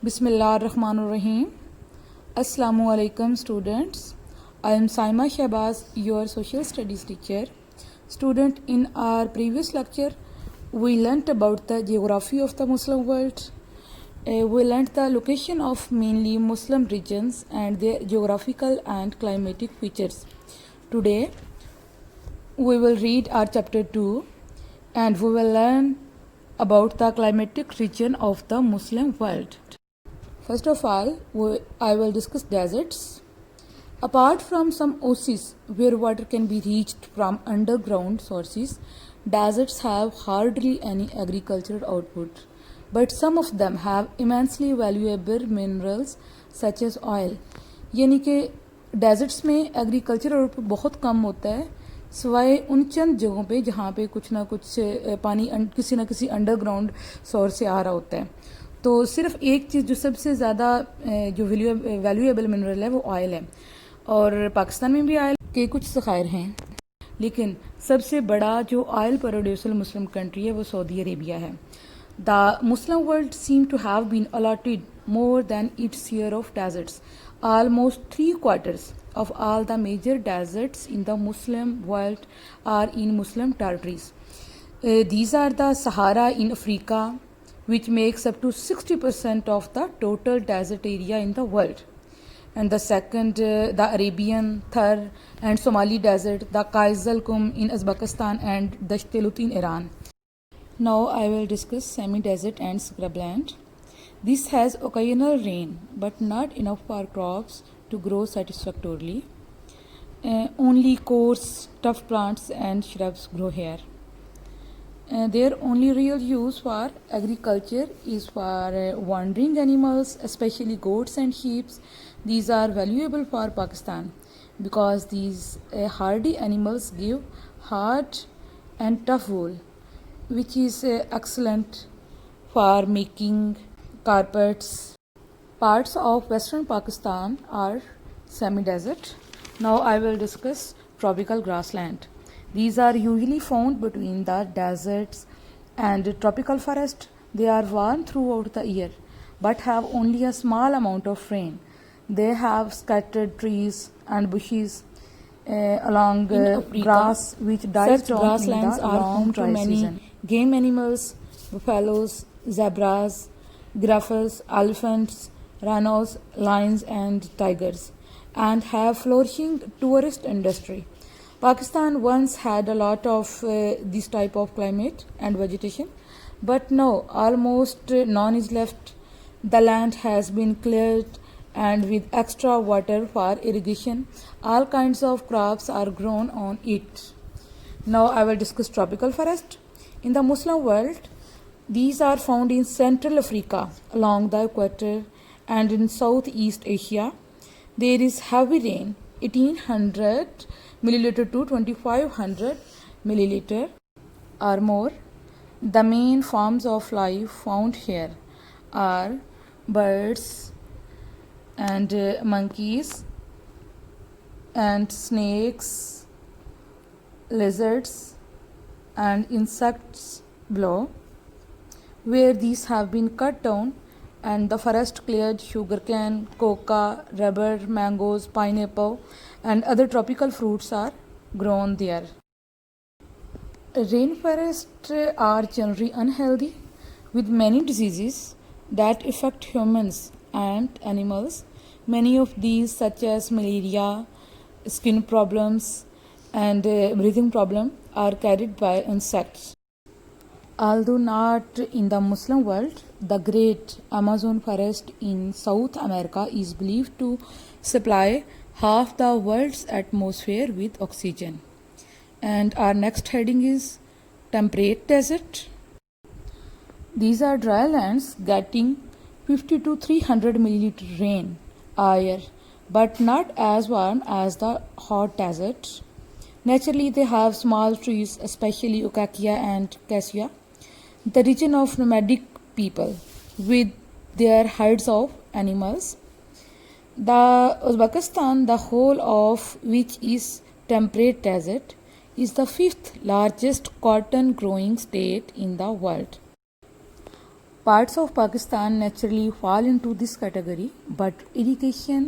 Bismillahirrahmanirrahim. Assalamu alaikum students. I am Saima Shahbaz, your social studies teacher. Student, in our previous lecture, we learnt about the geography of the Muslim world. We learnt the location of mainly Muslim regions and their geographical and climatic features. Today, we will read our chapter 2 and we will learn about the climatic region of the Muslim world. First of all, I will discuss deserts. Apart from some oases where water can be reached from underground sources, deserts have hardly any agricultural output. But some of them have immensely valuable minerals such as oil. यानी कि desserts में agriculture output बहुत कम होता है सिवाय उन चंद जगहों पे जहाँ पे कुछ ना कुछ पानी किसी न किसी अंडरग्राउंड सोर्स से आ रहा होता है. तो सिर्फ एक चीज़ जो सबसे ज़्यादा जो वैल्यूएबल मिनरल है वो ऑयल है और पाकिस्तान में भी ऑयल के कुछ ज़खायर हैं, लेकिन सबसे बड़ा जो ऑयल प्रोड्यूसर मुस्लिम कंट्री है वो सऊदी अरेबिया है. The Muslim world seem to have been allotted more than its share of deserts. Almost 3/4 of all the major deserts in the Muslim world are in Muslim territories. These are the Sahara in Africa, which makes up to 60% of the total desert area in the world. And the second, the Arabian, Thar and Somali desert, the Kaizal Kum in Uzbekistan and Dasht e Lut in Iran. Now I will discuss semi-desert and scrubland. This has occasional rain, but not enough for crops to grow satisfactorily. Only coarse, tough plants and shrubs grow here. Their only real use for agriculture is for wandering animals, especially goats and sheep. These are valuable for Pakistan because these hardy animals give hard and tough wool, which is excellent for making carpets. Parts of western Pakistan are semi-desert. Now I will discuss tropical grassland. These are usually found between the deserts and tropical forest. They are warm throughout the year but have only a small amount of rain. They have scattered trees and bushes along grass which dies down. Grasslands are home to many game animals, buffaloes, zebras, giraffes, elephants, rhinos, lions and tigers, and have flourishing tourist industry. Pakistan once had a lot of this type of climate and vegetation, but now almost none is left. The land has been cleared and with extra water for irrigation, all kinds of crops are grown on it. Now I will discuss tropical forest. In the Muslim world, these are found in Central Africa along the equator and in Southeast Asia. There is heavy rain, 1800 milliliter to 2500 milliliter or more. The main forms of life found here are birds and monkeys and snakes, lizards and insects below. Where these have been cut down and the forest cleared, sugarcane, coca, rubber, mangoes, pineapple and other tropical fruits are grown there. Rainforests are generally unhealthy with many diseases that affect humans and animals. Many of these such as malaria, skin problems and breathing problem are carried by insects. Although not in the Muslim world, the great Amazon forest in South America is believed to supply half the world's atmosphere with oxygen. And our next heading is temperate desert. These are dry lands getting 50 to 300 milliliter rain a year, but not as warm as the hot deserts. Naturally, they have small trees, especially Acacia and Cassia. The region of nomadic people with their herds of animals. The Uzbekistan, the whole of which is temperate desert, is the 5th largest cotton growing state in the world. Parts of Pakistan naturally fall into this category, but irrigation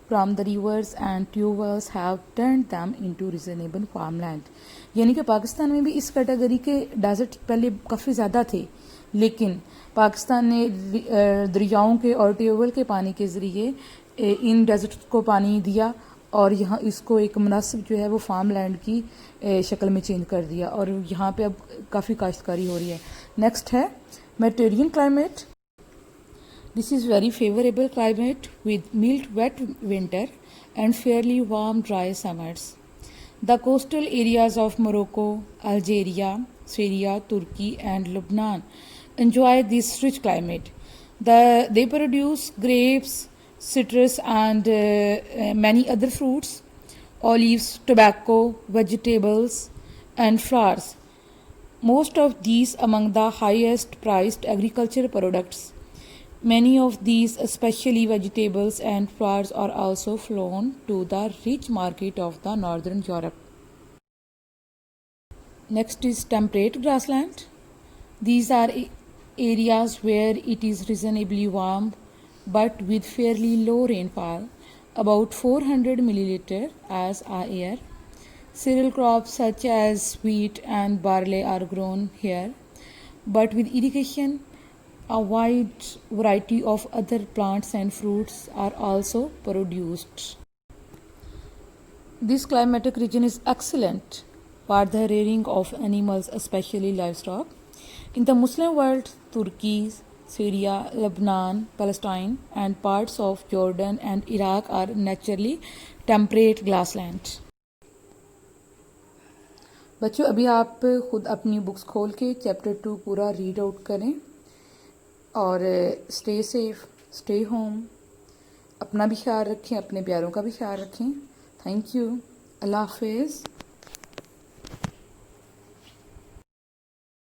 from the rivers and tubewells have turned them into reasonable farmland. यानी कि पाकिस्तान में भी इस category के desert पहले काफ़ी ज़्यादा थे, लेकिन पाकिस्तान ने दरियाओं के और ट्यूबवेल के पानी के ज़रिए इन डेजर्ट को पानी दिया और यहाँ इसको एक मुनासिब जो है वो फार्म लैंड की शक्ल में चेंज कर दिया और यहाँ पे अब काफ़ी काश्तकारी हो रही है. नेक्स्ट है Mediterranean climate. This is very favorable climate with mild wet winter and fairly warm dry summers. The coastal areas of Morocco, Algeria, Syria, Turkey and Lebanon enjoy this rich climate. They produce grapes, citrus and many other fruits, olives, tobacco, vegetables and flowers. Most of these among the highest priced agricultural products. Many of these, especially vegetables and flowers, are also flown to the rich market of the northern Europe. Next is temperate grassland. These are areas where it is reasonably warm but with fairly low rainfall, about 400 milliliter as a year. Cereal crops such as wheat and barley are grown here, but with irrigation, a wide variety of other plants and fruits are also produced. This climatic region is excellent for the rearing of animals, especially livestock. In the Muslim world, Turkey, Syria, Lebanon, Palestine, and parts of Jordan and Iraq are naturally temperate grassland. बच्चों अभी आप ख़ुद अपनी books खोल के chapter 2 पूरा read out करें और स्टे सेफ, स्टे होम, अपना भी ख्याल रखें, अपने प्यारों का भी ख्याल रखें. Thank you. अल्लाह हाफिज़.